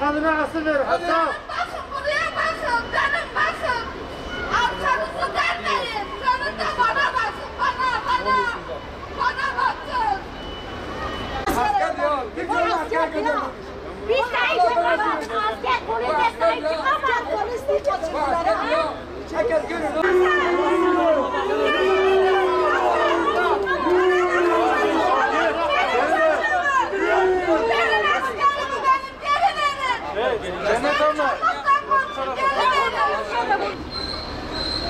Kadına asıl ver Hasan. Bakın buraya bakın, benim bakın. Arkanızı dönmeyin. Dönün de bana bakın, bana bakın. Asker diyor, asker gidiyor. Biz sahip çıkamayız. Asker polise sahip çıkamayız. Polis değil çocuklara. Herkes görür.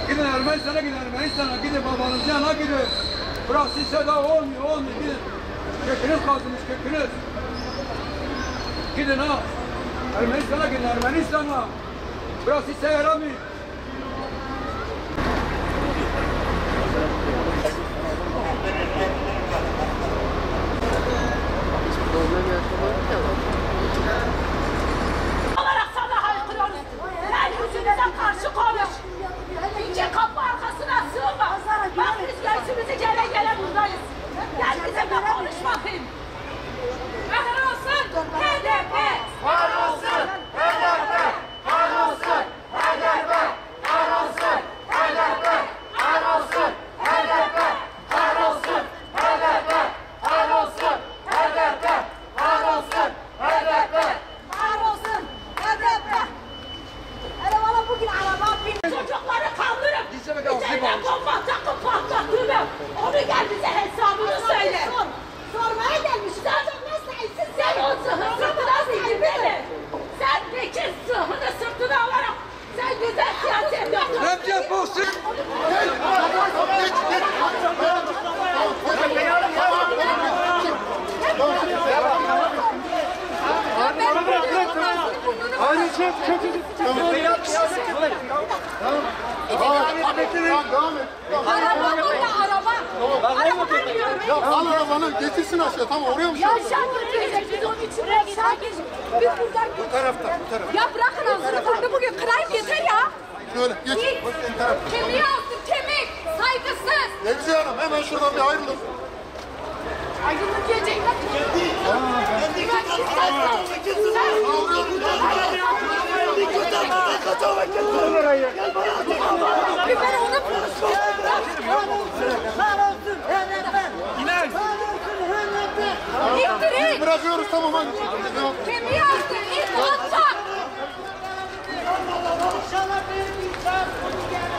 Gidin Ermenistan'a gidin, Ermenistan'a gidin, babanız yana gidin. Burası size daha olmuyor, gidin. Kökünüz kazınmış, kökünüz. Gidin ha. Ermenistan'a gidin, Ermenistan'a. Burası size yaramıyor. Olarak sana haykırıyoruz. Yeryüzümüze karşı konuş. İnce kapı arkasına sığma. Bak biz göğsümüzü gele gele buradayız. Gel bizimle konuş bakayım. Kahrolsun HDP! Kahrolsun HDP! Kahrolsun HDP! Kahrolsun HDP! Kahrolsun HDP! Kahrolsun HDP! Kahrolsun HDP! Kahrolsun HDP! Kahrolsun HDP! Hele bana bugün araba bin. Çocukları kaldırıp içeriden bomba takıp patlattığını onu gel bize hesabını söyle. Sormaya gelmiş. Zaten meselesi sen o sırtına zihni. Sen Bekir sığını sırtına alarak sen güzel siyaset yaptın. Recep olsun. Hadi çek. Devam et. Araba burada araba. Araba bilmiyorum. Ya al arabanı getirsin aşağı, tamam oraya mı? Ya aşağı götürecek biz onun için aşağı geçip biz buradan Bu tarafta. ya bırakın ağzını burada bugün kırayım yeter ya. Şöyle geç. Bu tarafta. Kemiği alsın kemik saygısız. Nevzi Hanım hemen şuradan bir ayrılın. Aydınlık diyecekler. Ben onu İttirin. Bırakıyoruz, tamam hadi. Kemiği alsın. İt alçak. İnşallah benim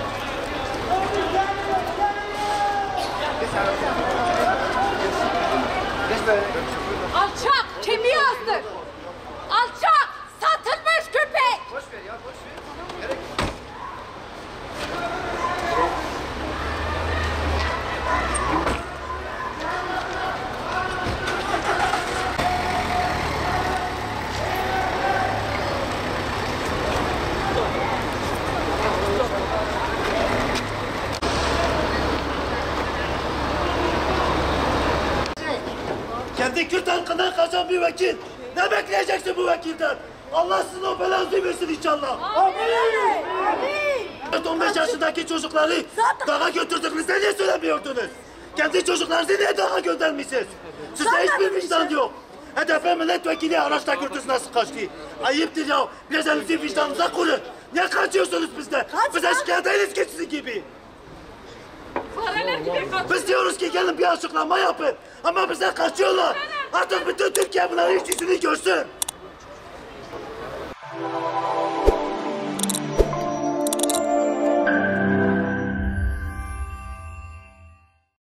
Kendi Kürt halkından kaçan bir vekil. Ne bekleyeceksin bu vekilden? Allah sizin o belanızı versin inşallah. Amin. 15 yaşındaki çocukları dağa götürdüğünüzde niye söylemiyorsunuz? Kendi çocuklarınızı niye dağa göndermişsiniz? Sizde hiçbir vicdan yok. HDP milletvekili araçta götürsün nasıl kaçtı? Ayıptır ya. Biraz elinizi vicdanınıza kurun. Niye kaçıyorsunuz bizden? Bize şikayet değiliz ki sizin gibi. Biz diyoruz ki gelin bir açıklama yapın. Ama bize kaçıyorlar. Artık bütün Türkiye bunların hiç yüzünü görsün.